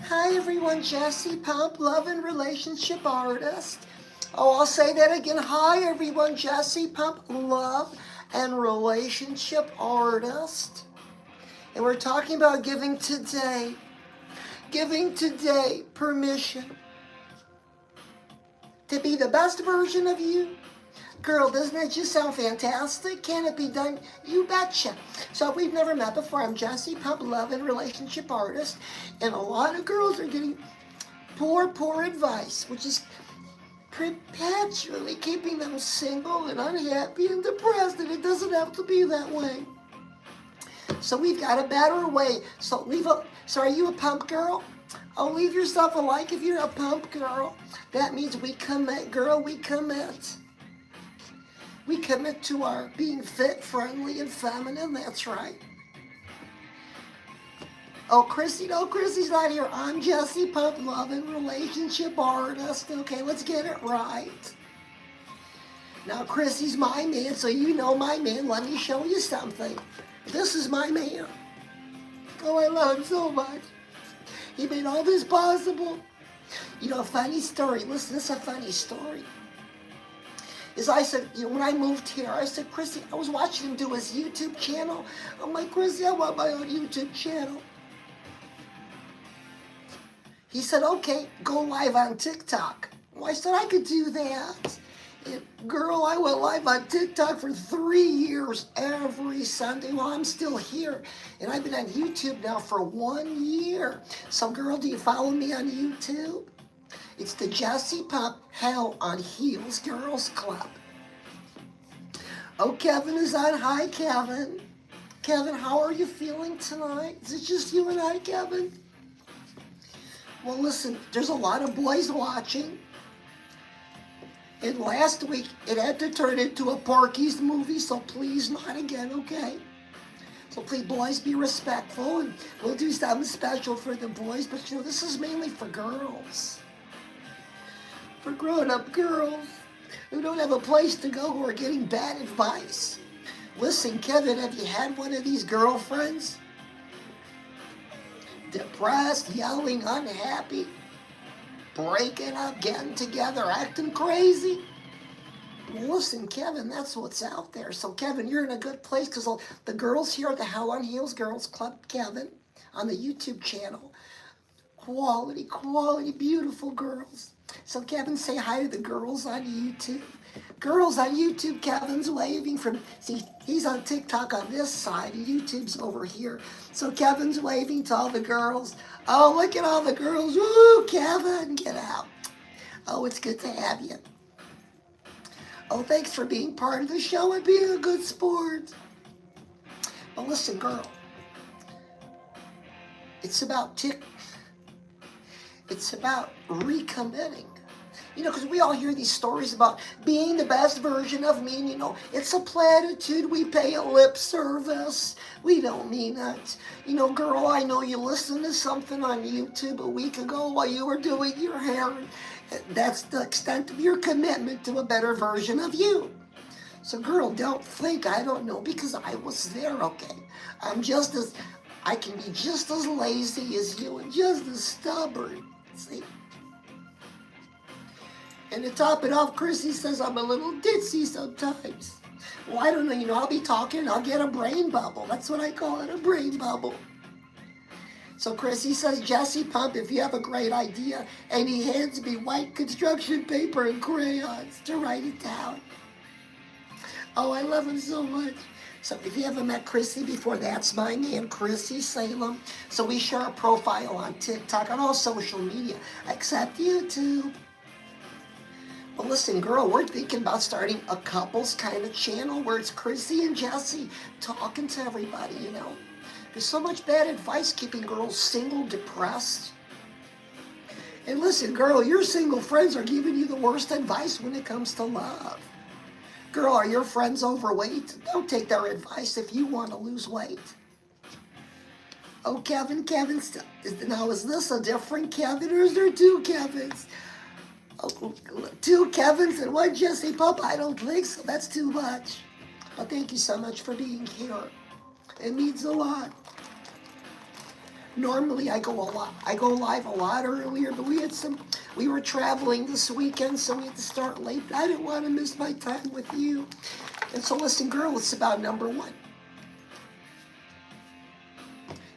Hi everyone, Jesse Pump, love and relationship artist. Oh, I'll say that again. Hi everyone, Jesse Pump, love and relationship artist. And we're talking about giving today. Giving today permission to be the best version of you. Girl, doesn't that just sound fantastic? Can it be done? You betcha. So if we've never met before, I'm Jesse Pump, love and relationship artist. And a lot of girls are getting poor advice, which is perpetually keeping them single and unhappy and depressed, and it doesn't have to be that way. So we've got a better way. So are you a pump girl? Oh, leave yourself a like if you're a pump girl. That means we commit, girl, we commit. We commit to our being fit, friendly, and feminine, that's right. Oh, Chrissy, no, Chrissy's not here. I'm Jesse Pump, love and relationship artist. Okay, let's get it right. Now, Chrissy's my man, so you know my man. Let me show you something. This is my man. Oh, I love him so much. He made all this possible. You know, a funny story. Listen, this is a funny story. Is I said, when I moved here, I said, Chrissy, I was watching him do his YouTube channel. I'm like, Chrissy, I want my own YouTube channel. He said, okay, go live on TikTok. Well, I said, I could do that. And girl, I went live on TikTok for 3 years every Sunday while I'm still here. And I've been on YouTube now for 1 year. So girl, do you follow me on YouTube? It's the Jesse Pump Hell on Heels Girls Club. Oh, Kevin is on. Hi, Kevin. Kevin, how are you feeling tonight? Is it just you and I, Kevin? Well, listen, there's a lot of boys watching. And last week, it had to turn into a Porky's movie, so please not again, okay? So please, boys, be respectful, and we'll do something special for the boys. But, this is mainly for girls. For grown-up girls who don't have a place to go, who are getting bad advice. Listen, Kevin, have you had one of these girlfriends? Depressed, yelling, unhappy, breaking up, getting together, acting crazy? Well, listen, Kevin, that's what's out there. So, Kevin, you're in a good place because the girls here at the Hell on Heels Girls Club, Kevin, on the YouTube channel, quality, beautiful girls. So, Kevin, say hi to the girls on YouTube. Girls on YouTube, Kevin's waving from, see, he's on TikTok on this side, and YouTube's over here. So, Kevin's waving to all the girls. Oh, look at all the girls. Woo, Kevin, get out. Oh, it's good to have you. Oh, thanks for being part of the show and being a good sport. But listen, girl, it's about recommitting. Because we all hear these stories about being the best version of me. And, it's a platitude. We pay a lip service. We don't mean it. Girl, I know you listened to something on YouTube a week ago while you were doing your hair. That's the extent of your commitment to a better version of you. So, girl, don't think I don't know, because I was there, okay? I can be just as lazy as you and just as stubborn. See? And to top it off, Chrissy says I'm a little ditzy sometimes. Well, I don't know, I'll be talking and I'll get a brain bubble. That's what I call it, a brain bubble. So Chrissy says, Jesse Pump, if you have a great idea, and he hands me white construction paper and crayons to write it down. Oh, I love him so much. So if you haven't met Chrissy before, that's my name, Chrissy Salem. So we share a profile on TikTok, on all social media, except YouTube. Well, listen, girl, we're thinking about starting a couples kind of channel where it's Chrissy and Jesse talking to everybody, There's so much bad advice keeping girls single, depressed. And listen, girl, your single friends are giving you the worst advice when it comes to love. Girl, are your friends overweight? Don't take their advice if you want to lose weight. Oh, Kevin, now is this a different Kevin, or is there two Kevins? Oh, two Kevins and one Jesse Pump? I don't think so. That's too much. But thank you so much for being here. It means a lot. Normally I go live a lot earlier, but we were traveling this weekend, so we had to start late. I didn't want to miss my time with you. And so listen, girl, it's about number one.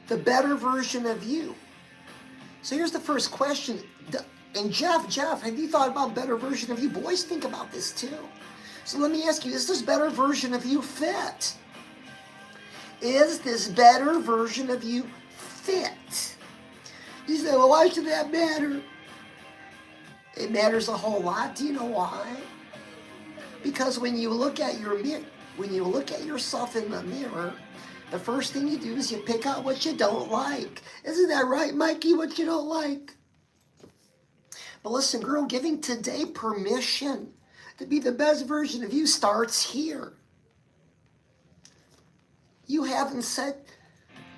The better version of you. So here's the first question. And Jeff, have you thought about better version of you? Boys think about this too. So let me ask you, is this better version of you fit? Is this better version of you fit? You say, well, why should that matter? It matters a whole lot. Do you know why? Because when you look at yourself in the mirror, the first thing you do is you pick out what you don't like. Isn't that right, Mikey, what you don't like? But listen, girl, giving today permission to be the best version of you starts here. You haven't said,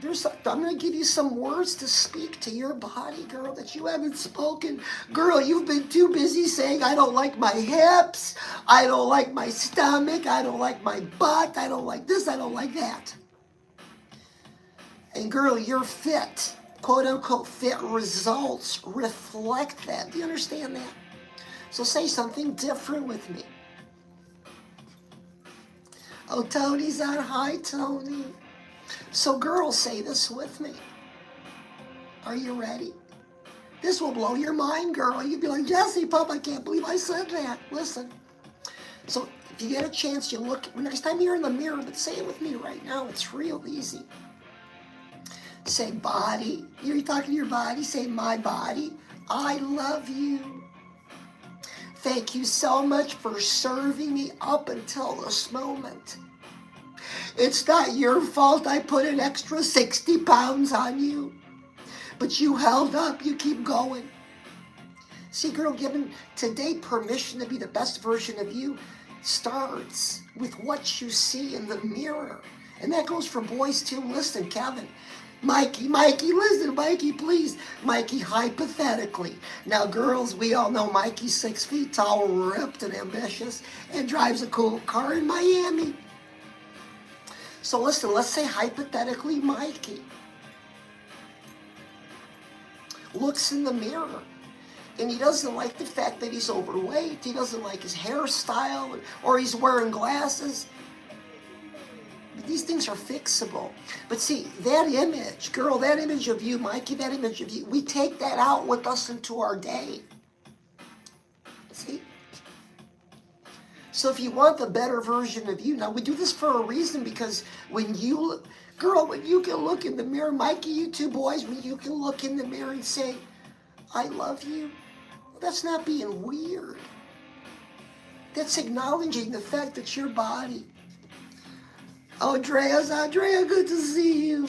I'm going to give you some words to speak to your body, girl, that you haven't spoken. Girl, you've been too busy saying, I don't like my hips, I don't like my stomach, I don't like my butt, I don't like this, I don't like that. And girl, you're fit. Quote unquote fit results reflect that. Do you understand that? So say something different with me. Oh, Tony's on. Hi, Tony. So girls, say this with me. Are you ready? This will blow your mind, girl. You'd be like, Jesse, Pop, I can't believe I said that. Listen. So if you get a chance, you look, next time you're in the mirror, but say it with me right now. It's real easy. Say body. You're talking to your body. Say my body. I love you. Thank you so much for serving me up until this moment. It's not your fault I put an extra 60 pounds on you. But you held up. You keep going. See, girl, giving today permission to be the best version of you starts with what you see in the mirror. And that goes for boys too. Listen, Kevin. Mikey, listen, Mikey, please. Mikey, hypothetically. Now, girls, we all know Mikey's 6 feet tall, ripped and ambitious, and drives a cool car in Miami. So listen, let's say hypothetically Mikey looks in the mirror, and he doesn't like the fact that he's overweight, he doesn't like his hairstyle, or he's wearing glasses. These things are fixable. But see, that image, girl, that image of you, Mikey, that image of you, we take that out with us into our day. See? So if you want the better version of you, now we do this for a reason, because when you, girl, when you can look in the mirror, Mikey, you two boys, when you can look in the mirror and say, I love you, that's not being weird. That's acknowledging the fact that your body. Oh, Andrea, good to see you.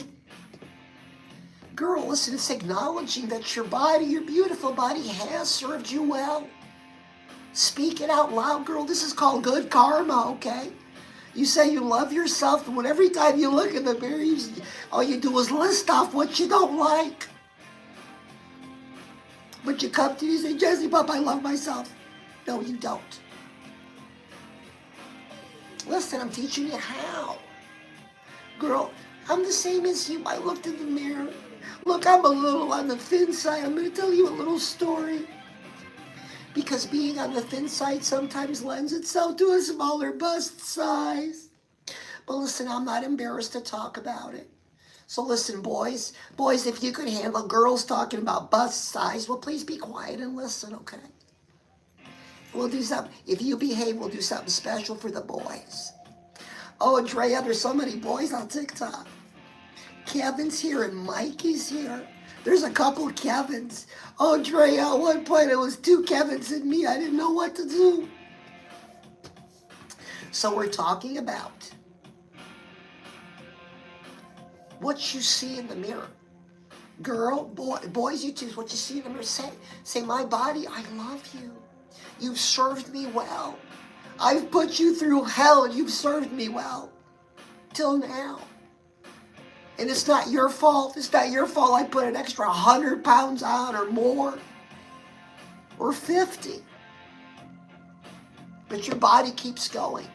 Girl, listen, it's acknowledging that your body, your beautiful body, has served you well. Speak it out loud, girl. This is called good karma, okay? You say you love yourself, and when every time you look in the mirror, all you do is list off what you don't like. But you come to me and say, Jesse, Pop, I love myself. No, you don't. Listen, I'm teaching you how. Girl, I'm the same as you. I looked in the mirror. Look, I'm a little on the thin side. I'm going to tell you a little story. Because being on the thin side sometimes lends itself to a smaller bust size. But listen, I'm not embarrassed to talk about it. So listen, boys, if you could handle girls talking about bust size, well, please be quiet and listen, okay? We'll do something. If you behave, we'll do something special for the boys. Oh, Andrea, there's so many boys on TikTok. Kevin's here and Mikey's here. There's a couple Kevins. Oh, Andrea, at one point it was 2 Kevins and me. I didn't know what to do. So we're talking about what you see in the mirror. Girl, boys, you choose what you see in the mirror. Say, my body, I love you. You've served me well. I've put you through hell and you've served me well. Till now. And it's not your fault. It's not your fault I put an extra 100 pounds on or more. Or 50. But your body keeps going.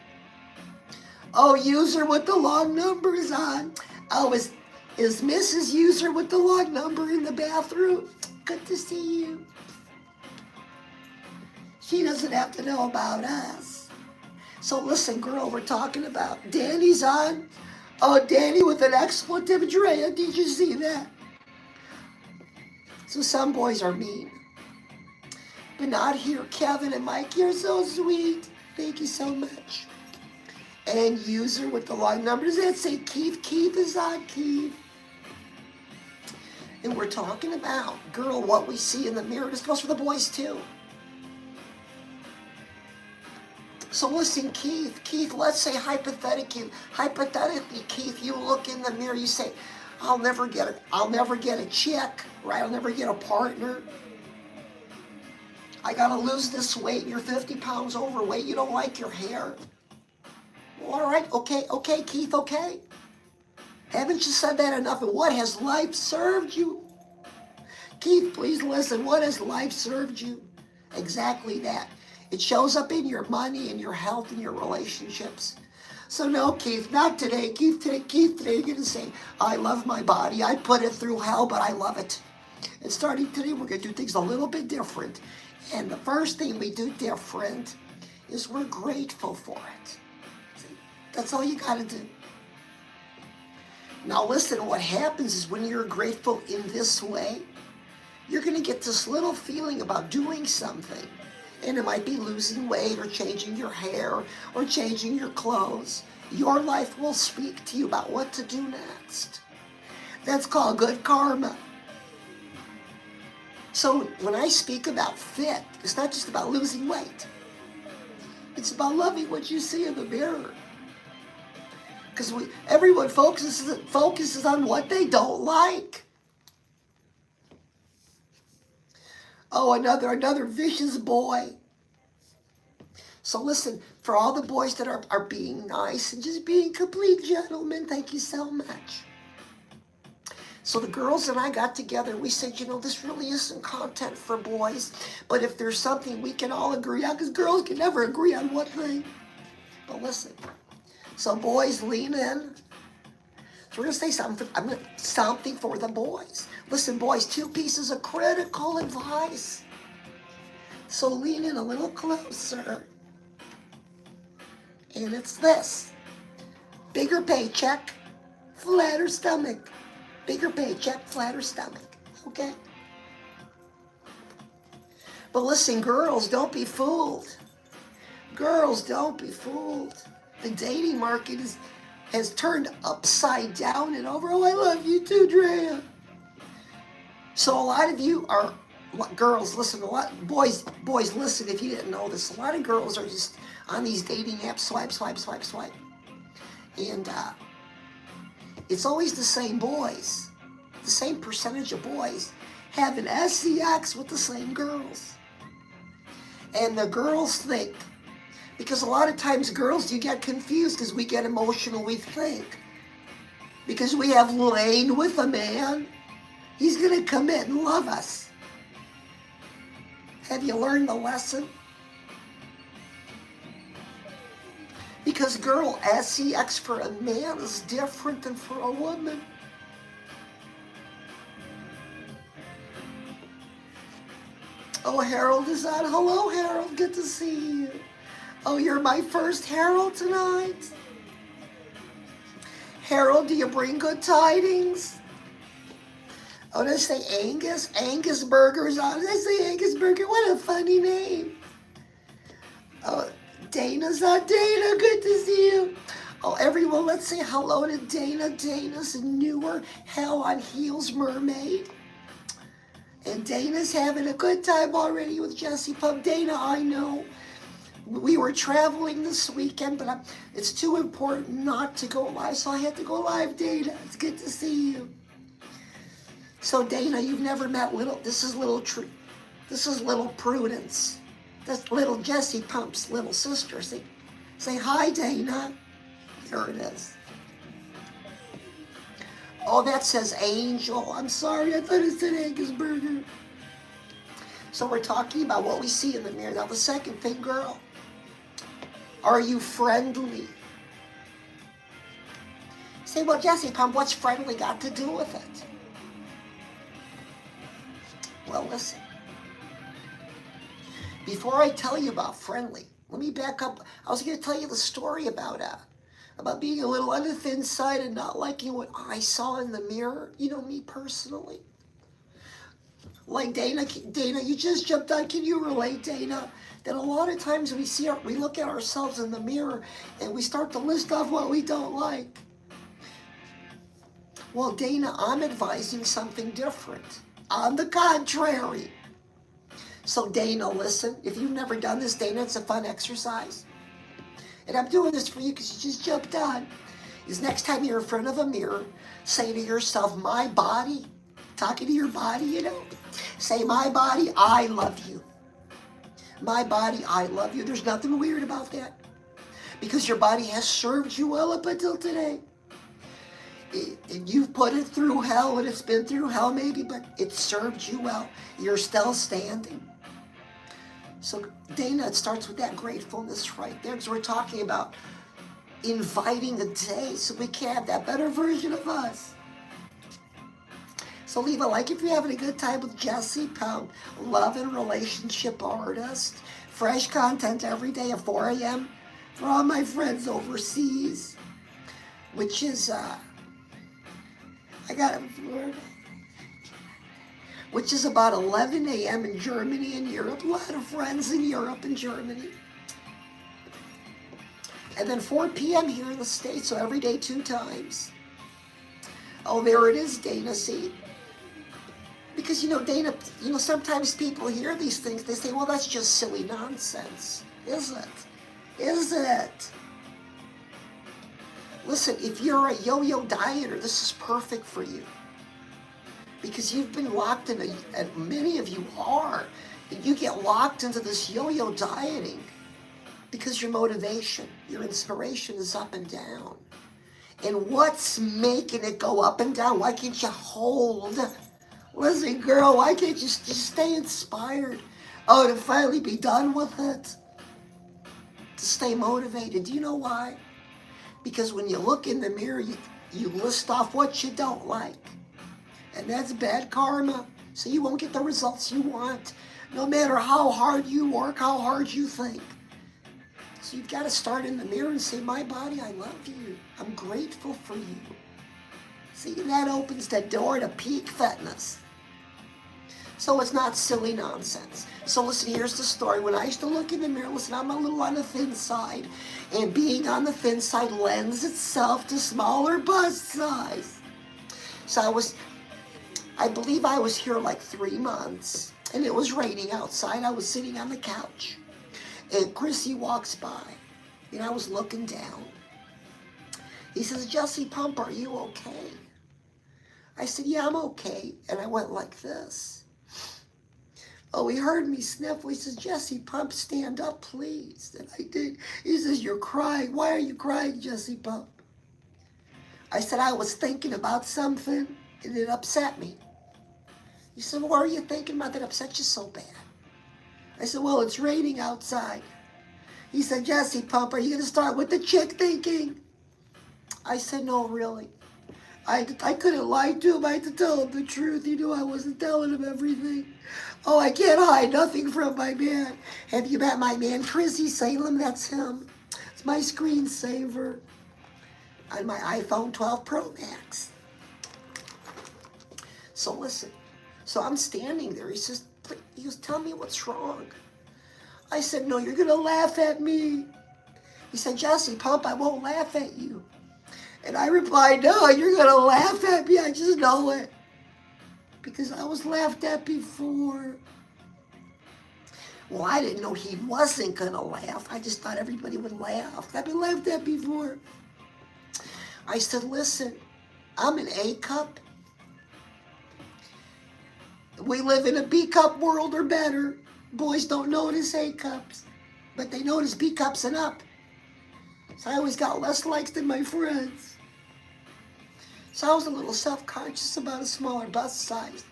Oh, user with the long numbers on. Oh, Is Mrs. User with the log number in the bathroom? Good to see you. She doesn't have to know about us. So listen, girl, we're talking about Danny's on. Oh, Danny with an expletive, Drea. Did you see that? So some boys are mean. But not here. Kevin and Mike, you're so sweet. Thank you so much. And User with the log numbers. That say Keith. Keith is on, Keith. And we're talking about, girl, what we see in the mirror. This goes for the boys too. So listen, Keith, let's say hypothetically, Keith, you look in the mirror, you say, I'll never get a chick, right? I'll never get a partner. I gotta lose this weight. You're 50 pounds overweight. You don't like your hair. Well, all right, okay, Keith, okay. Haven't you said that enough? And what has life served you? Keith, please listen. What has life served you? Exactly that. It shows up in your money and your health and your relationships. So no, Keith, not today. Keith, today you're going to say, I love my body. I put it through hell, but I love it. And starting today, we're going to do things a little bit different. And the first thing we do different is we're grateful for it. See, that's all you got to do. Now listen, what happens is when you're grateful in this way, you're going to get this little feeling about doing something. And it might be losing weight or changing your hair or changing your clothes. Your life will speak to you about what to do next. That's called good karma. So when I speak about fit, it's not just about losing weight. It's about loving what you see in the mirror. Because everyone focuses on what they don't like. Oh, another vicious boy. So listen, for all the boys that are being nice and just being complete gentlemen, thank you so much. So the girls and I got together. We said, this really isn't content for boys. But if there's something we can all agree on, because girls can never agree on one thing. But listen, so boys, lean in. So we're going to say something for the boys. Listen, boys, 2 pieces of critical advice. So lean in a little closer. And it's this. Bigger paycheck, flatter stomach. Bigger paycheck, flatter stomach. Okay? But listen, girls, don't be fooled. Girls, don't be fooled. The dating market has turned upside down and over. Oh, I love you too, Drea. So a lot of you are, girls, listen, boys, listen, if you didn't know this, a lot of girls are just on these dating apps, swipe. And it's always the same boys, the same percentage of boys having SCX with the same girls. And the girls think, because a lot of times girls, you get confused because we get emotional, we think. Because we have lain with a man, he's going to commit and love us. Have you learned the lesson? Because girl, SCX for a man is different than for a woman. Oh, Harold is on. Hello, Harold. Good to see you. Oh, you're my first Harold tonight. Harold, do you bring good tidings? Oh, did I say Angus? Angus Burger's on. Did I say Angus Burger? What a funny name. Oh, Dana's on. Dana, good to see you. Oh, everyone, let's say hello to Dana. Dana's a newer Hell on Heels mermaid. And Dana's having a good time already with Jesse Pump. Dana, I know. We were traveling this weekend, but it's too important not to go live, so I had to go live, Dana. It's good to see you. So, Dana, you've never met this is little Prudence. That's little Jesse Pump's little sister. Say hi, Dana. Here it is. Oh, that says Angel. I'm sorry, I thought it said Angus Burger. So we're talking about what we see in the mirror. Now, the second thing, girl. Are you friendly? Say, well, Jesse Pump, what's friendly got to do with it? Well, listen. Before I tell you about friendly, let me back up. I was going to tell you the story about being a little on the thin side and not liking what I saw in the mirror. You know, me personally. Like Dana, you just jumped on. Can you relate, Dana? That a lot of times we look at ourselves in the mirror and we start to list off what we don't like. Well, Dana, I'm advising something different. On the contrary. So Dana, listen, if you've never done this, Dana, it's a fun exercise. And I'm doing this for you because you just jumped on. Is next time you're in front of a mirror, say to yourself, my body, talking to your body, you know, say, my body, I love you. My body, I love you. There's nothing weird about that because your body has served you well up until today. And you've put it through hell, and it's been through hell maybe, but it served you well. You're still standing. So Dana, it starts with that gratefulness right there, because we're talking about inviting a day so we can have that better version of us. So leave a like if you're having a good time with Jesse Pump, love and relationship artist. Fresh content every day at 4 a.m. for all my friends overseas, which is, which is about 11 a.m. in Germany and Europe. A lot of friends in Europe and Germany. And then 4 p.m. here in the States, so every day 2 times. Oh, there it is, Dana, see? Because, you know, Dana, you know, sometimes people hear these things, they say, well, that's just silly nonsense. Is it? Is it? Listen, if you're a yo-yo dieter, this is perfect for you. Because you've been locked in, and many of you are, and you get locked into this yo-yo dieting because your motivation, your inspiration is up and down. And what's making it go up and down? Why can't you hold? Listen, girl, why can't you just stay inspired? Oh, to finally be done with it. To stay motivated. Do you know why? Because when you look in the mirror, you list off what you don't like. And that's bad karma. So you won't get the results you want. No matter how hard you work, how hard you think. So you've got to start in the mirror and say, my body, I love you. I'm grateful for you. See, that opens the door to peak fitness. So it's not silly nonsense. So listen, here's the story. When I used to look in the mirror, listen, I'm a little on the thin side. And being on the thin side lends itself to smaller bust size. So I believe I was here like 3 months. And it was raining outside. I was sitting on the couch. And Chrissy walks by. And I was looking down. He says, Jesse Pump, are you okay? I said, yeah, I'm okay. And I went like this. Oh, he heard me sniffle. He says, Jesse Pump, stand up, please. And I did. He says, you're crying. Why are you crying, Jesse Pump? I said, I was thinking about something, and it upset me. He said, what are you thinking about that upset you so bad? I said, well, it's raining outside. He said, Jesse Pump, are you going to start with the chick thinking? I said, no, really. I couldn't lie to him. I had to tell him the truth. He knew I wasn't telling him everything. Oh, I can't hide nothing from my man. Have you met my man, Chrissy Salem? That's him. It's my screensaver on my iPhone 12 Pro Max. So listen. So I'm standing there. He goes, tell me what's wrong. I said, no, you're going to laugh at me. He said, Jesse Pump, I won't laugh at you. And I replied, no, you're going to laugh at me. I just know it. Because I was laughed at before. Well, I didn't know he wasn't going to laugh. I just thought everybody would laugh. I've been laughed at before. I said, listen, I'm an A cup. We live in a B cup world or better. Boys don't notice A cups, but they notice B cups and up. So I always got less likes than my friends. So I was a little self-conscious about a smaller bust size.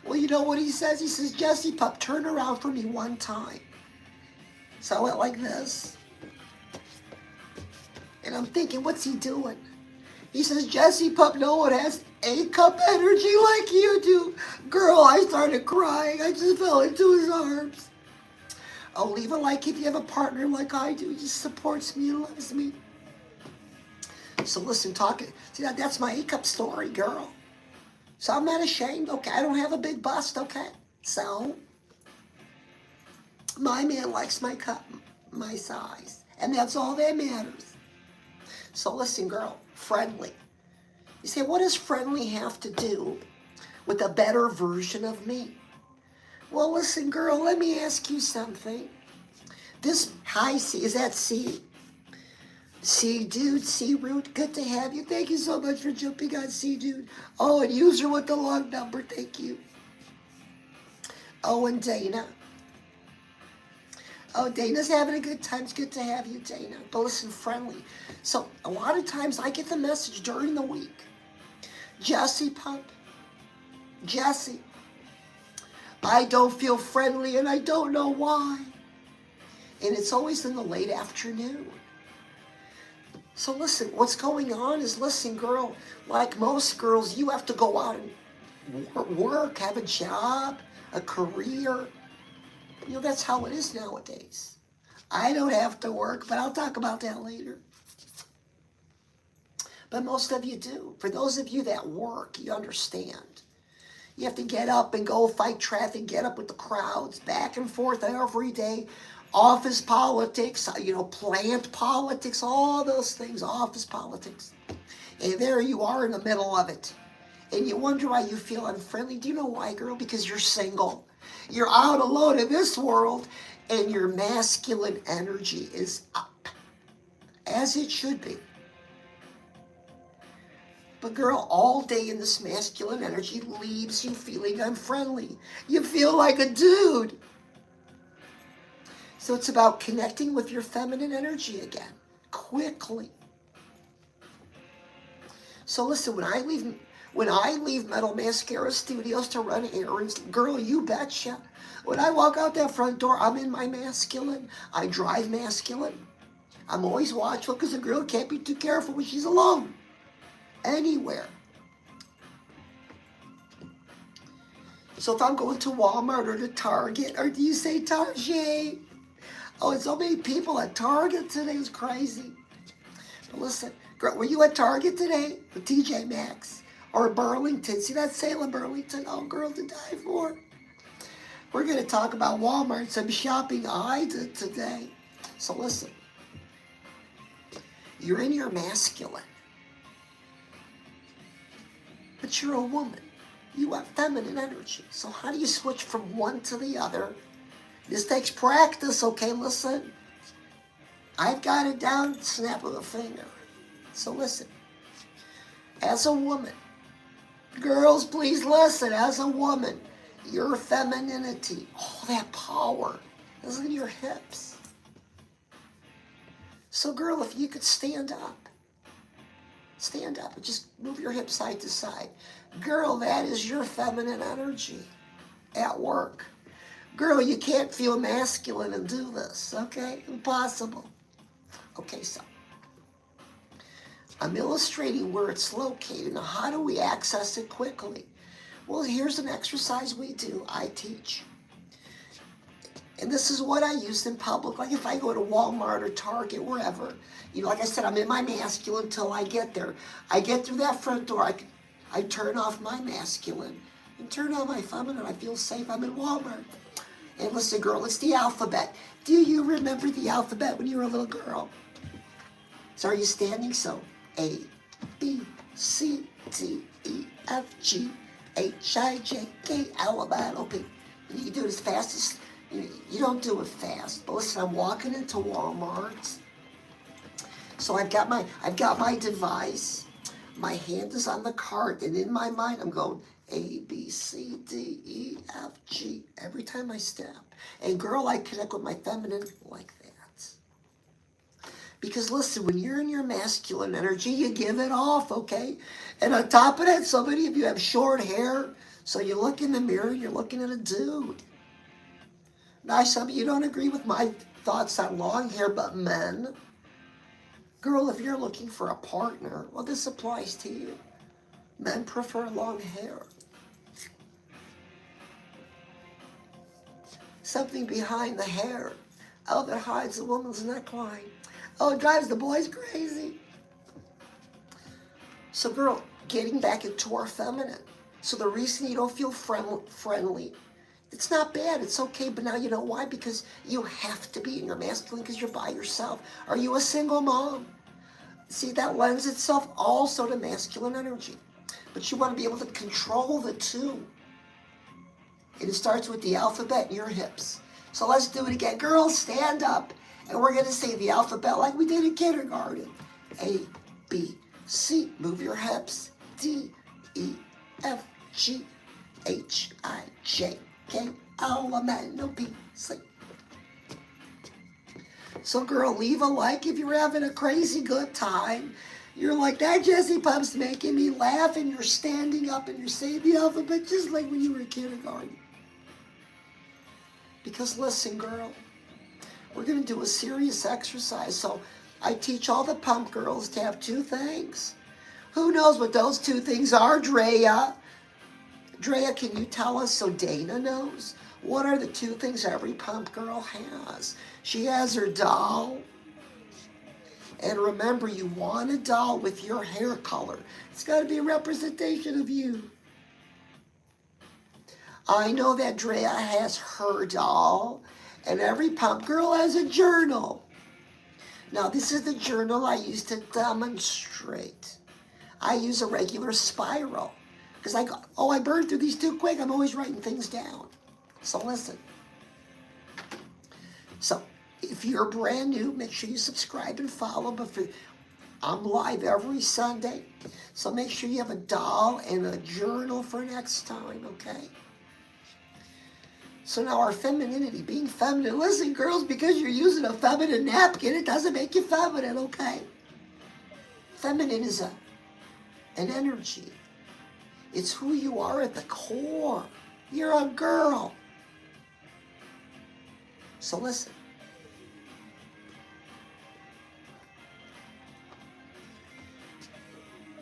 Well, you know what he says? He says, Jesse Pup, turn around for me one time. So I went like this. And I'm thinking, what's he doing? He says, Jesse Pup, no one has A-cup energy like you do. Girl, I started crying. I just fell into his arms. Oh, leave a like if you have a partner like I do. He just supports me and loves me. So listen, see, that's my A-cup story, girl. So I'm not ashamed, okay? I don't have a big bust, okay? So, my man likes my cup, my size. And that's all that matters. So listen, girl, friendly. You say, what does friendly have to do with a better version of me? Well, listen, girl, let me ask you something. This high C, is that C? C, dude, C root, good to have you. Thank you so much for jumping on C, dude. Oh, and user with the long number, thank you. Oh, and Dana. Oh, Dana's having a good time. It's good to have you, Dana. But listen, friendly. So a lot of times I get the message during the week. Jesse Pump, Jesse, I don't feel friendly and I don't know why. And it's always in the late afternoon. So listen, what's going on is, listen, girl, like most girls, you have to go out and work, have a job, a career. You know, that's how it is nowadays. I don't have to work, but I'll talk about that later. But most of you do. For those of you that work, you understand. You have to get up and go fight traffic, get up with the crowds, back and forth every day. Office politics, plant politics, all those things, office politics. And there you are in the middle of it. And you wonder why you feel unfriendly. Do you know why, girl? Because you're single. You're out alone in this world, and your masculine energy is up, as it should be. But girl, all day in this masculine energy leaves you feeling unfriendly. You feel like a dude. So it's about connecting with your feminine energy again, quickly. So listen, when I leave Metal Mascara Studios to run errands, girl, you betcha. When I walk out that front door, I'm in my masculine. I drive masculine. I'm always watchful because a girl can't be too careful when she's alone. Anywhere. So if I'm going to Walmart or to Target, or do you say Target? Oh, it's so many people at Target today. It's crazy. But listen, girl, were you at Target today? With TJ Maxx? Or Burlington? See that sale in Burlington? Oh, girl, to die for. We're going to talk about Walmart, some shopping I did today. So listen. You're in your masculine. But you're a woman. You have feminine energy. So how do you switch from one to the other? This takes practice, okay? Listen. I've got it down, snap of a finger. So listen. As a woman, girls, please listen. As a woman, your femininity, all that power is in your hips. So girl, if you could stand up and just move your hips side to side. Girl, that is your feminine energy at work. Girl, you can't feel masculine and do this, okay? Impossible. Okay, so I'm illustrating where it's located. Now, how do we access it quickly? Well, here's an exercise we do. I teach. And this is what I use in public. Like if I go to Walmart or Target, wherever. Like I said, I'm in my masculine until I get there. I get through that front door. I turn off my masculine and turn on my feminine. I feel safe. I'm in Walmart. And listen, girl, it's the alphabet. Do you remember the alphabet when you were a little girl? So are you standing? So A, B, C, D, E, F, G, H, I, J, K, L, M, N, O, P. And you can do it as fast as, you don't do it fast. But listen, I'm walking into Walmart. So I've got my device. My hand is on the cart. And in my mind, I'm going A, B, C, D, E, F, G. Every time I step. And girl, I connect with my feminine like that. Because listen, when you're in your masculine energy, you give it off, okay? And on top of that, so many of you have short hair. So you look in the mirror, you're looking at a dude. Now, some of you don't agree with my thoughts on long hair, but men, Girl, if you're looking for a partner, well, this applies to you. Men prefer long hair. Something behind the hair. Oh, that hides the woman's neckline. Oh, it drives the boys crazy. So, girl, getting back into our feminine. So the reason you don't feel friendly, it's not bad, it's okay, but now you know why? Because you have to be in your masculine because you're by yourself. Are you a single mom? See, that lends itself also to masculine energy. But you want to be able to control the two. And it starts with the alphabet in your hips. So let's do it again. Girls, stand up. And we're going to say the alphabet like we did in kindergarten. A, B, C. Move your hips. D, E, F, G, H, I, J, K, L, M, N, O, P, C. So, girl, leave a like if you're having a crazy good time. You're like, that Jessie Pump's making me laugh, and you're standing up and you're saying the alphabet just like when you were in kindergarten. Because listen, girl, we're going to do a serious exercise. So I teach all the pump girls to have two things. Who knows what those two things are, Drea? Drea, can you tell us so Dana knows? What are the two things every pump girl has? She has her doll. And remember, you want a doll with your hair color. It's got to be a representation of you. I know that Drea has her doll, and every pump girl has a journal. Now, this is the journal I use to demonstrate. I use a regular spiral, because I burned through these too quick. I'm always writing things down. So listen. So, if you're brand new, make sure you subscribe and follow. But I'm live every Sunday, so make sure you have a doll and a journal for next time, okay? So now our femininity, being feminine. Listen, girls, because you're using a feminine napkin, it doesn't make you feminine, okay? Feminine is an energy. It's who you are at the core. You're a girl. So listen.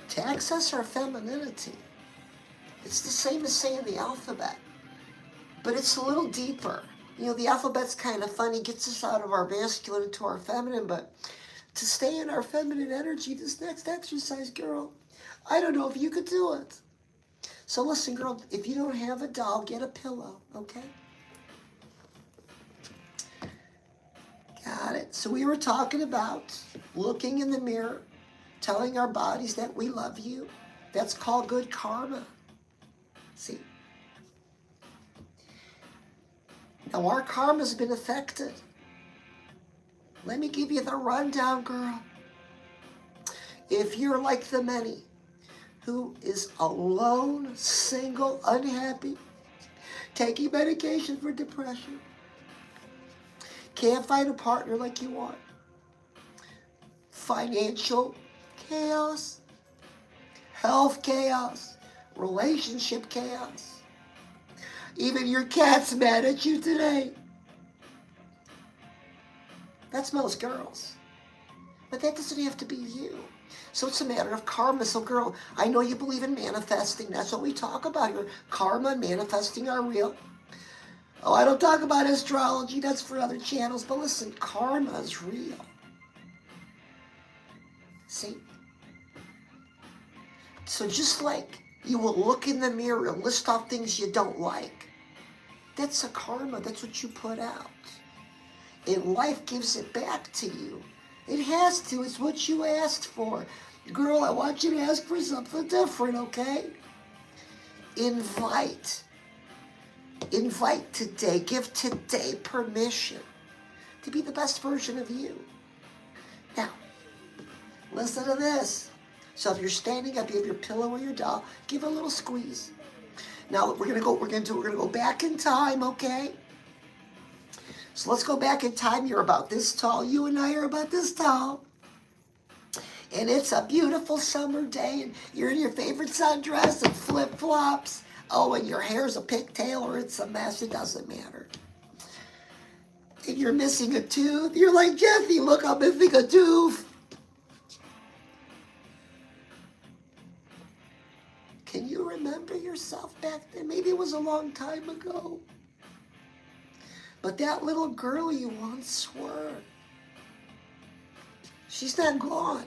To access our femininity, it's the same as saying the alphabet. But it's a little deeper. You know, the alphabet's kind of funny, gets us out of our masculine into our feminine, but to stay in our feminine energy, this next exercise, girl, I don't know if you could do it. So listen, girl, if you don't have a doll, get a pillow, okay? Got it. So we were talking about looking in the mirror, telling our bodies that we love you. That's called good karma. See? Now, our karma's been affected. Let me give you the rundown, girl. If you're like the many who is alone, single, unhappy, taking medication for depression, can't find a partner like you want, financial chaos, health chaos, relationship chaos, even your cat's mad at you today. That's most girls. But that doesn't have to be you. So it's a matter of karma. So girl, I know you believe in manifesting. That's what we talk about here. Karma and manifesting are real. Oh, I don't talk about astrology. That's for other channels. But listen, karma is real. See? So just like you will look in the mirror and list off things you don't like, that's a karma. That's what you put out. And life gives it back to you. It has to. It's what you asked for. Girl, I want you to ask for something different, okay? Invite. Invite today. Give today permission to be the best version of you. Now, listen to this. So if you're standing up, you have your pillow or your doll, give it a little squeeze. Now we're gonna go back in time, okay? So let's go back in time. You're about this tall. You and I are about this tall. And it's a beautiful summer day, and you're in your favorite sundress and flip-flops. Oh, and your hair's a pigtail or it's a mess. It doesn't matter. And you're missing a tooth. You're like, Jeffy, look, I'm missing a tooth. you remember yourself back then? Maybe it was a long time ago. But that little girl you once were, she's not gone.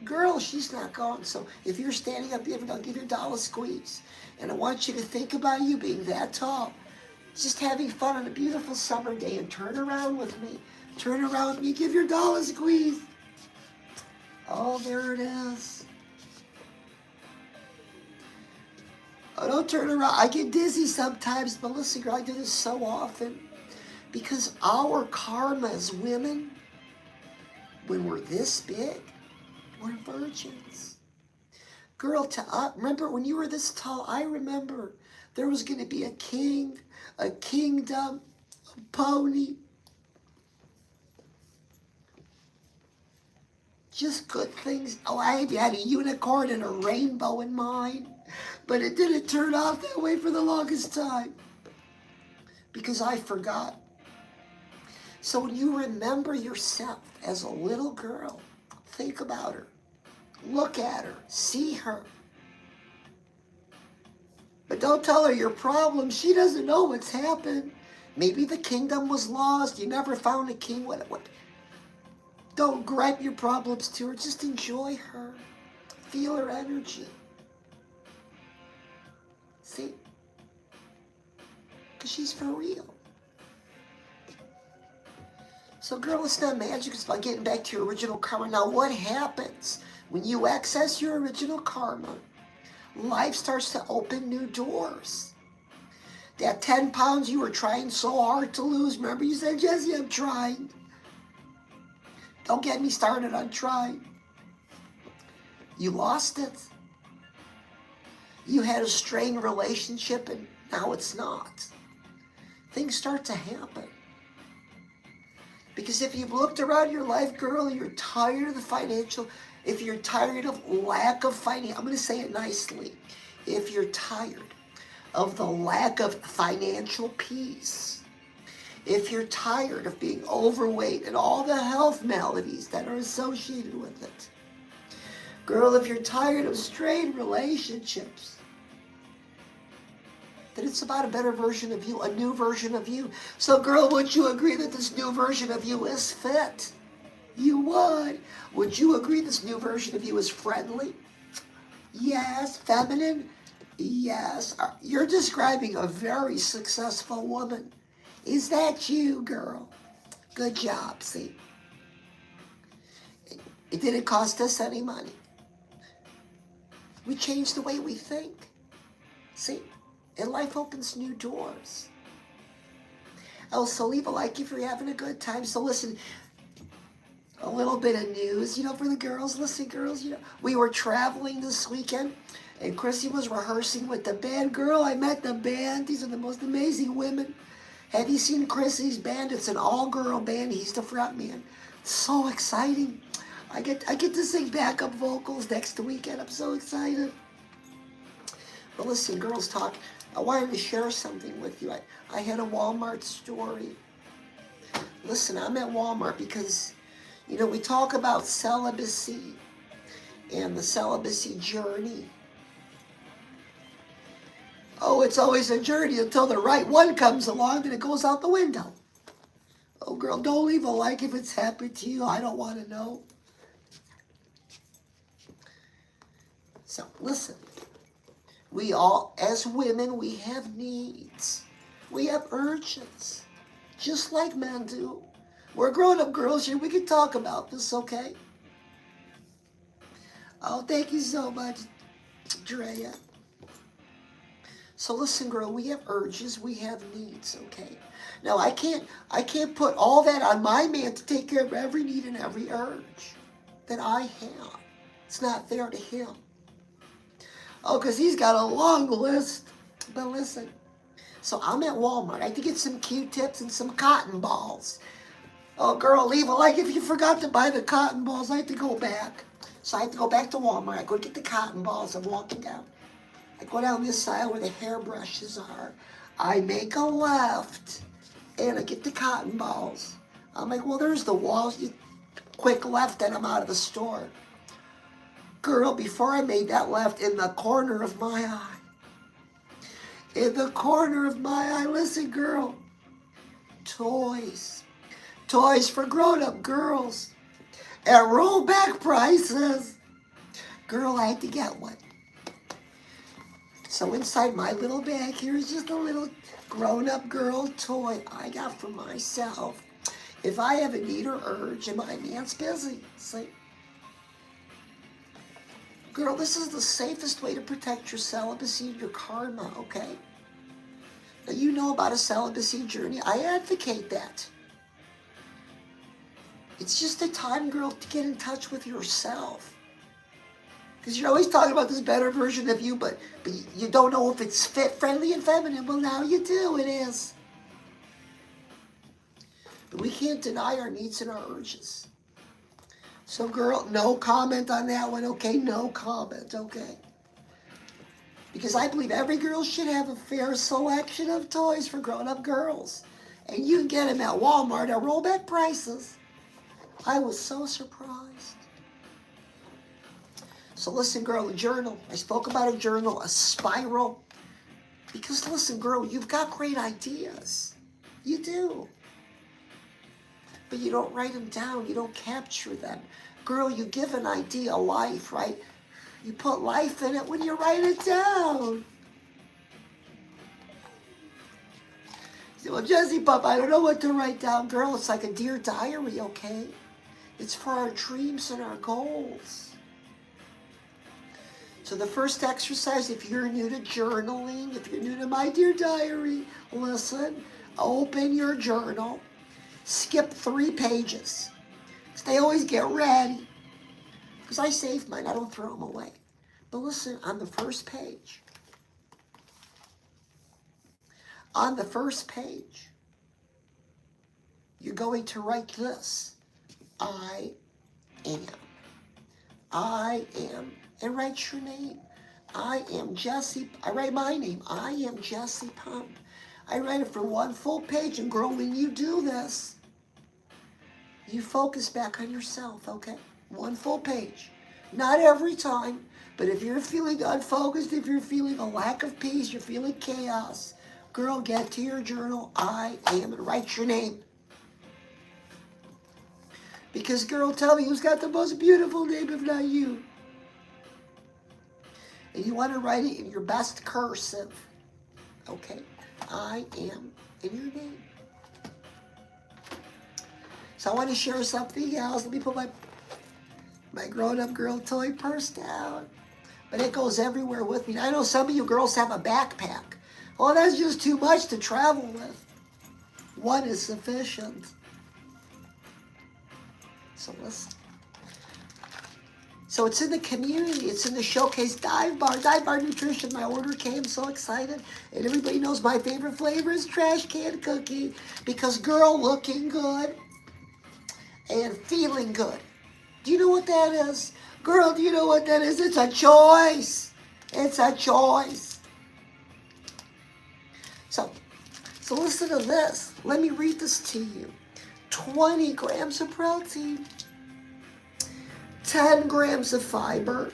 Girl, she's not gone. So if you're standing up, I'll give you a dollar squeeze. And I want you to think about you being that tall, just having fun on a beautiful summer day, and turn around with me. Turn around with me, give your dollar squeeze. Oh, there it is. Oh, don't turn around. I get dizzy sometimes, but listen, girl, I do this so often. Because our karma as women, when we're this big, we're virgins. Girl, remember when you were this tall, I remember there was going to be a king, a kingdom, a pony. Just good things. Oh, I had a unicorn and a rainbow in mine. But it didn't turn out that way for the longest time. Because I forgot. So when you remember yourself as a little girl, think about her. Look at her. See her. But don't tell her your problem. She doesn't know what's happened. Maybe the kingdom was lost. You never found a king. What? Don't gripe your problems to her. Just enjoy her. Feel her energy. See? Because she's for real. So girl, it's not magic. It's about getting back to your original karma. Now what happens when you access your original karma? Life starts to open new doors. That 10 pounds you were trying so hard to lose. Remember you said, Jesse, I'm trying. Don't get me started on trying. You lost it. You had a strained relationship and now it's not. Things start to happen. Because if you've looked around your life, girl, you're tired of the financial, if you're tired of lack of finance, I'm going to say it nicely. If you're tired of the lack of financial peace, if you're tired of being overweight and all the health maladies that are associated with it, girl, if you're tired of strained relationships, then it's about a better version of you, a new version of you. So girl, would you agree that this new version of you is fit? You would. Would you agree this new version of you is friendly? Yes. Feminine? Yes. You're describing a very successful woman. Is that you, girl? Good job, see? It didn't cost us any money. We changed the way we think. See? And life opens new doors. Also, leave a like if you're having a good time. So listen, a little bit of news, for the girls. Listen, girls, we were traveling this weekend, and Chrissy was rehearsing with the band. Girl, I met the band. These are the most amazing women. Have you seen Chrissy's band? It's an all-girl band. He's the front man. So exciting. I get to sing backup vocals next weekend. I'm so excited. But listen, girls talk. I wanted to share something with you. I had a Walmart story. Listen, I'm at Walmart because, we talk about celibacy and the celibacy journey. Oh, it's always a journey until the right one comes along and it goes out the window. Oh, girl, don't leave a like if it's happened to you. I don't want to know. So, listen. We all, as women, we have needs. We have urges, just like men do. We're grown-up girls here. We can talk about this, okay? Oh, thank you so much, Drea. So listen, girl, we have urges, we have needs, okay? Now, I can't put all that on my man to take care of every need and every urge that I have. It's not fair to him. Oh, because he's got a long list. But listen, so I'm at Walmart. I had to get some Q-tips and some cotton balls. Oh, girl, leave a like if you forgot to buy the cotton balls. I had to go back. So I had to go back to Walmart. I go get the cotton balls. I'm walking down. I go down this aisle where the hairbrushes are. I make a left, and I get the cotton balls. I'm like, well, there's the walls. Quick left, and I'm out of the store. Girl, before I made that left, in the corner of my eye, In the corner of my eye, listen, girl, toys. Toys for grown-up girls at rollback prices. Girl, I had to get one. So inside my little bag here is just a little grown-up girl toy I got for myself. If I have a need or urge and my man's busy, see? Girl, this is the safest way to protect your celibacy and your karma, okay? Now, you know about a celibacy journey. I advocate that. It's just a time, girl, to get in touch with yourself. Because you're always talking about this better version of you, but you don't know if it's fit, friendly, and feminine. Well, now you do. It is. But we can't deny our needs and our urges. So, girl, no comment on that one, okay? No comment, okay? Because I believe every girl should have a fair selection of toys for grown-up girls. And you can get them at Walmart at rollback prices. I was so surprised. So listen, girl, a journal. I spoke about a journal, a spiral. Because listen, girl, you've got great ideas. You do. But you don't write them down. You don't capture them. Girl, you give an idea life, right? You put life in it when you write it down. You say, well, Jessie Pup, I don't know what to write down. Girl, it's like a dear diary, okay? It's for our dreams and our goals. So the first exercise, if you're new to journaling, if you're new to my dear diary, listen, open your journal, skip 3 pages. They always get ready. Because I save mine, I don't throw them away. But listen, on the first page, you're going to write this. I am. And write your name. I am Jessie. I write my name. I am Jessie Pump. I write it for 1 full page. And girl, when you do this, you focus back on yourself, okay? 1 full page. Not every time, but if you're feeling unfocused, if you're feeling a lack of peace, you're feeling chaos, girl, get to your journal. I am, and write your name. Because, girl, tell me who's got the most beautiful name if not you? And you want to write it in your best cursive. Okay? I am in your name. So I want to share something else. Let me put my grown-up girl toy purse down. But it goes everywhere with me. I know some of you girls have a backpack. Oh, that's just too much to travel with. 1 is sufficient. So listen. So it's in the community. It's in the Showcase Dive Bar. Dive Bar Nutrition. My order came. So excited. And everybody knows my favorite flavor is trash can cookie. Because, girl, looking good and feeling good. Do you know what that is? Girl, do you know what that is? It's a choice. It's a choice. So listen to this. Let me read this to you. 20 grams of protein. 10 grams of fiber,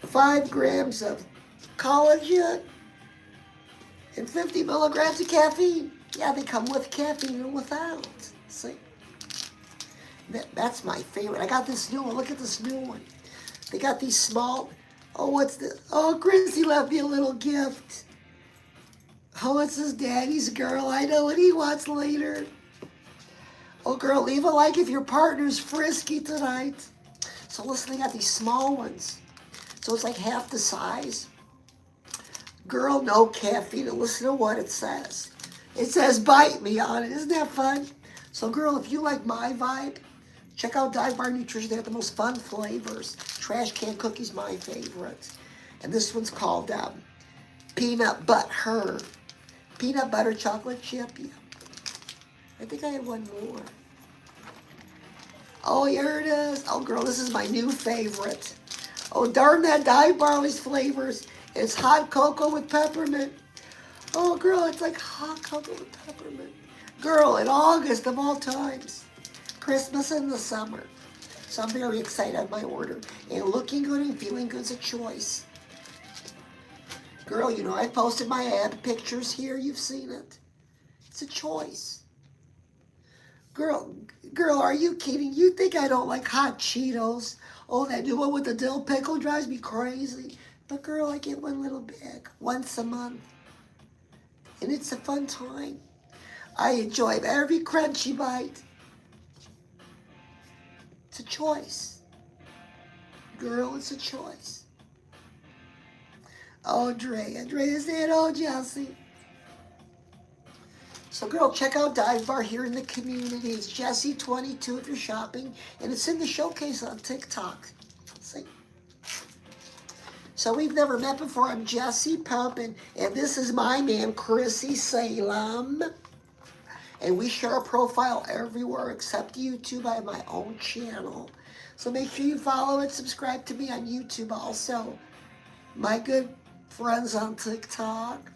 5 grams of collagen, and 50 milligrams of caffeine. Yeah, they come with caffeine and without. See? That's my favorite. I got this new one. Look at this new one. They got these small. Oh, what's this? Oh, Chrissy left me a little gift. Oh, it's his daddy's girl. I know what he wants later. Oh, girl, leave a like if your partner's frisky tonight. So listen, they got these small ones. So it's like half the size. Girl, no caffeine. And listen to what it says. It says, bite me on it. Isn't that fun? So, girl, if you like my vibe, check out Dive Bar Nutrition. They have the most fun flavors. Trash can cookies, my favorite. And this one's called Peanut Butter. Peanut Butter Chocolate Chip. Yeah. I think I had one more. Oh, here it is. Oh, girl, this is my new favorite. Oh, darn that Dive Bar always flavors. It's hot cocoa with peppermint. Oh, girl, it's like hot cocoa with peppermint. Girl, in August of all times. Christmas in the summer. So I'm very excited on my order. And looking good and feeling good is a choice. Girl, you know, I posted my ab pictures here. You've seen it. It's a choice. Girl, are you kidding? You think I don't like hot Cheetos? Oh, that new one with the dill pickle drives me crazy. But girl, I get one little bag once a month. And it's a fun time. I enjoy every crunchy bite. It's a choice. Girl, it's a choice. Oh, Drea said, oh, Jessie. So, girl, check out Dive Bar here in the community. It's Jessie22 if you're shopping, and it's in the showcase on TikTok. See? So, we've never met before. I'm Jessie Pump, and this is my man, Chrissy Salem. And we share a profile everywhere except YouTube. I have my own channel. So, make sure you follow and subscribe to me on YouTube also. My good friends on TikTok.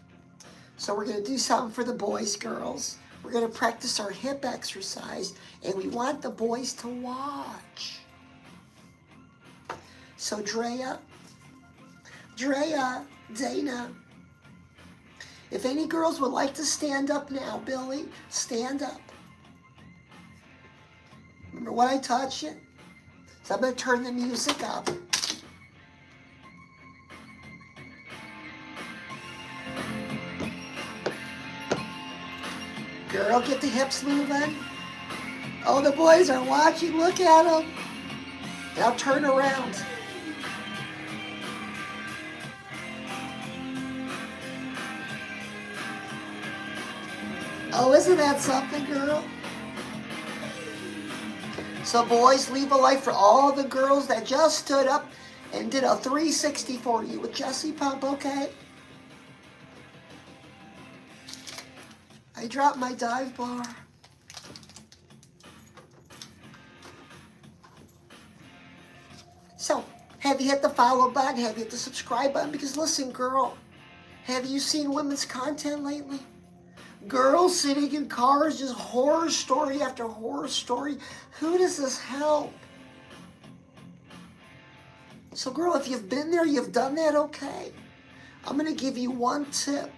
So we're going to do something for the boys, girls. We're going to practice our hip exercise, and we want the boys to watch. So Drea, Dana, if any girls would like to stand up now, Billy, stand up. Remember what I taught you? So I'm going to turn the music up. Girl, get the hips moving. Oh, the boys are watching. Look at them. Now turn around. Oh, isn't that something, girl? So, boys, leave a like for all the girls that just stood up and did a 360 for you with Jessie Pump, okay? I dropped my dive bar. So, have you hit the follow button? Have you hit the subscribe button? Because listen, girl, have you seen women's content lately? Girls sitting in cars, just horror story after horror story. Who does this help? So, girl, if you've been there, you've done that, okay. I'm going to give you one tip.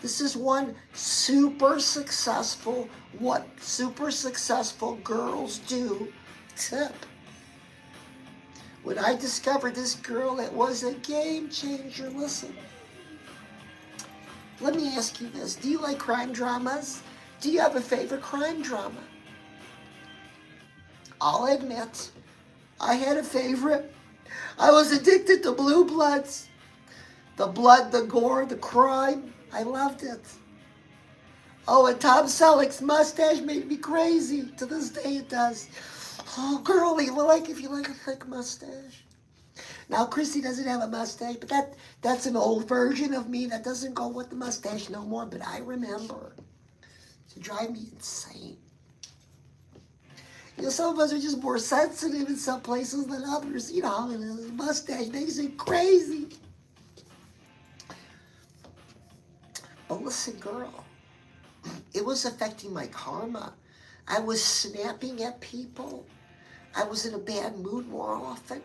This is one super successful, what super successful girls do tip. When I discovered this girl, it was a game changer. Listen. Let me ask you this. Do you like crime dramas? Do you have a favorite crime drama? I'll admit, I had a favorite. I was addicted to Blue Bloods. The blood, the gore, the crime. I loved it. Oh, and Tom Selleck's mustache made me crazy. To this day it does. Oh, girl, you like if you like a thick mustache. Now, Chrissy doesn't have a mustache, but that's an old version of me that doesn't go with the mustache no more, but I remember. It drive me insane. You know, some of us are just more sensitive in some places than others. You know, and the mustache makes it crazy. But listen, girl, it was affecting my karma. I was snapping at people. I was in a bad mood more often.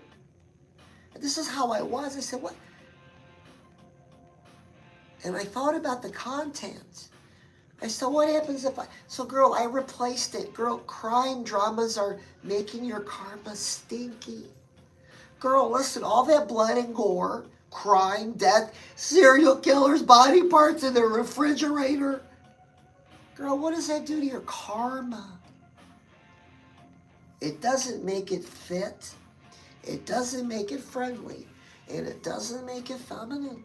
And this is how I was. I said, what? And I thought about the content. I said, what happens if I... So, girl, I replaced it. Girl, crime dramas are making your karma stinky. Girl, listen, all that blood and gore, crime, death, serial killers, body parts in the refrigerator. Girl, what does that do to your karma? It doesn't make it fit. It doesn't make it friendly. And it doesn't make it feminine.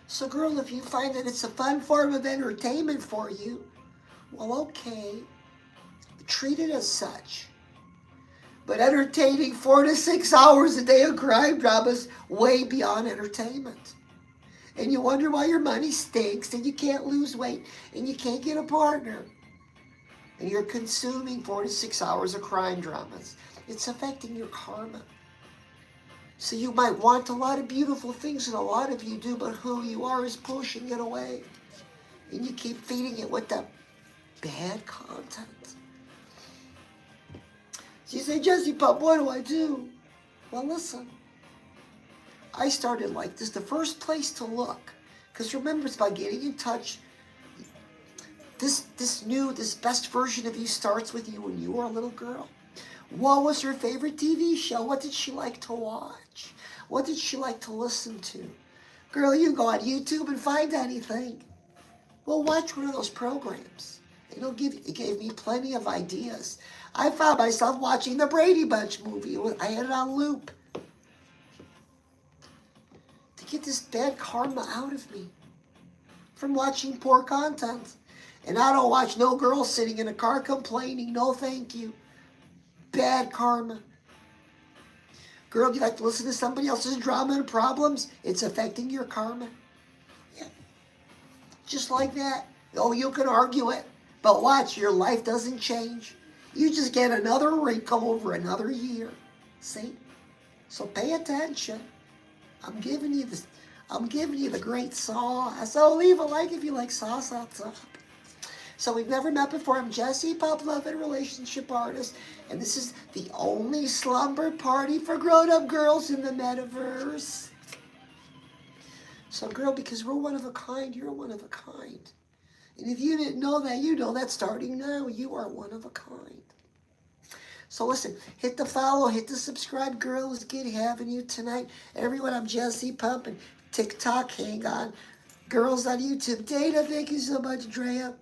So, girl, if you find that it's a fun form of entertainment for you, well, okay. Treat it as such. But entertaining 4 to 6 hours a day of crime dramas way beyond entertainment. And you wonder why your money stinks and you can't lose weight and you can't get a partner. And you're consuming 4 to 6 hours of crime dramas. It's affecting your karma. So you might want a lot of beautiful things, and a lot of you do, but who you are is pushing it away. And you keep feeding it with that bad content. So you say, Jessie Pump, what do I do? Well, listen. I started like this. The first place to look, because remember, it's by getting in touch. This best version of you starts with you when you were a little girl. What was her favorite TV show? What did she like to watch? What did she like to listen to? Girl, you go on YouTube and find anything. Well, watch one of those programs. It gave me plenty of ideas. I found myself watching the Brady Bunch movie. I had it on loop to get this bad karma out of me from watching poor content. And I don't watch no girl sitting in a car complaining. No, thank you. Bad karma. Girl, do you like to listen to somebody else's drama and problems? It's affecting your karma. Yeah. Just like that. Oh, you can argue it. But watch, your life doesn't change. You just get another wrinkle over another year. See? So pay attention. I'm giving you the great sauce. So leave a like if you like sauce on top. So we've never met before. I'm Jesse Pop Love and Relationship Artist. And this is the only slumber party for grown-up girls in the metaverse. So girl, because we're one of a kind, you're one of a kind. And if you didn't know that, you know that starting now, you are one of a kind. So listen, hit the follow, hit the subscribe. Girl, it was good having you tonight. Everyone, I'm Jesse Pump and TikTok, hang on. Girls on YouTube. Dana, thank you so much, Drea.